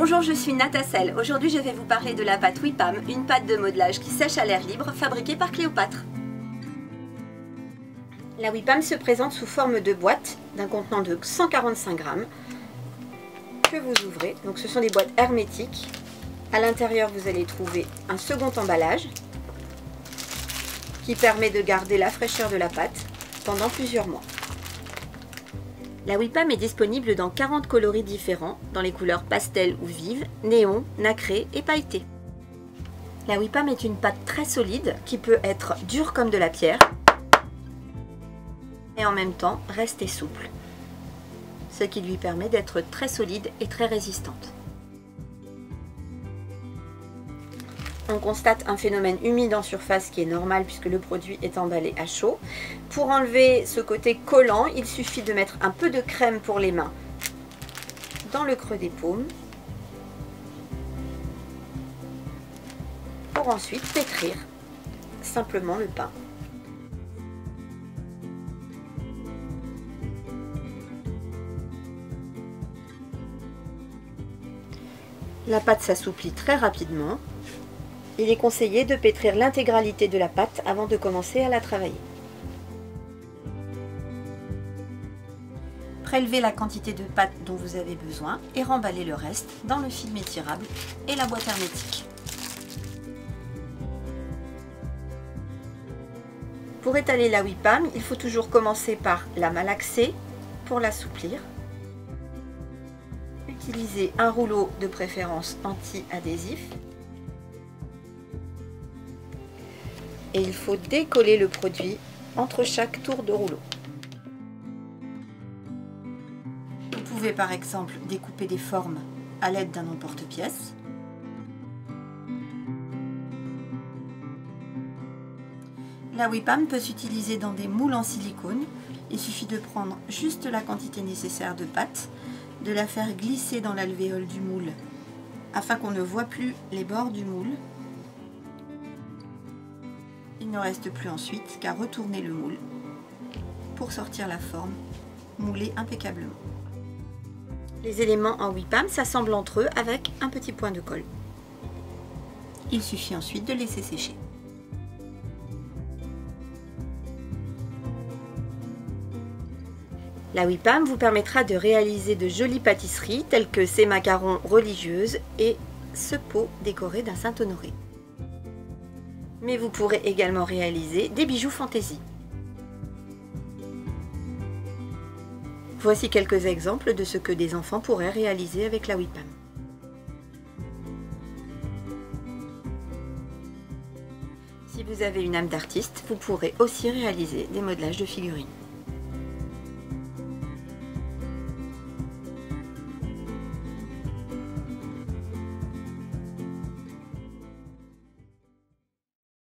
Bonjour, je suis Natacelle. Aujourd'hui, je vais vous parler de la pâte WIPAM, une pâte de modelage qui sèche à l'air libre, fabriquée par Cléopâtre. La WIPAM se présente sous forme de boîte d'un contenant de 145 grammes que vous ouvrez. Donc, ce sont des boîtes hermétiques. À l'intérieur, vous allez trouver un second emballage qui permet de garder la fraîcheur de la pâte pendant plusieurs mois. La WIPAM est disponible dans 40 coloris différents, dans les couleurs pastel ou vives, néon, nacré et pailleté. La WIPAM est une pâte très solide qui peut être dure comme de la pierre et en même temps rester souple, ce qui lui permet d'être très solide et très résistante. On constate un phénomène humide en surface qui est normal puisque le produit est emballé à chaud. Pour enlever ce côté collant, il suffit de mettre un peu de crème pour les mains dans le creux des paumes pour ensuite pétrir simplement le pain. La pâte s'assouplit très rapidement. Il est conseillé de pétrir l'intégralité de la pâte avant de commencer à la travailler. Prélevez la quantité de pâte dont vous avez besoin et remballez le reste dans le film étirable et la boîte hermétique. Pour étaler la WIPAM, il faut toujours commencer par la malaxer pour l'assouplir. Utilisez un rouleau de préférence anti-adhésif. Et il faut décoller le produit entre chaque tour de rouleau. Vous pouvez par exemple découper des formes à l'aide d'un emporte-pièce. La WIPAM peut s'utiliser dans des moules en silicone. Il suffit de prendre juste la quantité nécessaire de pâte, de la faire glisser dans l'alvéole du moule afin qu'on ne voit plus les bords du moule. Il ne reste plus ensuite qu'à retourner le moule pour sortir la forme moulée impeccablement. Les éléments en WIPAM s'assemblent entre eux avec un petit point de colle. Il suffit ensuite de laisser sécher. La WIPAM vous permettra de réaliser de jolies pâtisseries telles que ces macarons religieuses et ce pot décoré d'un Saint-Honoré. Mais vous pourrez également réaliser des bijoux fantaisie. Voici quelques exemples de ce que des enfants pourraient réaliser avec la WIPAM. Si vous avez une âme d'artiste, vous pourrez aussi réaliser des modelages de figurines.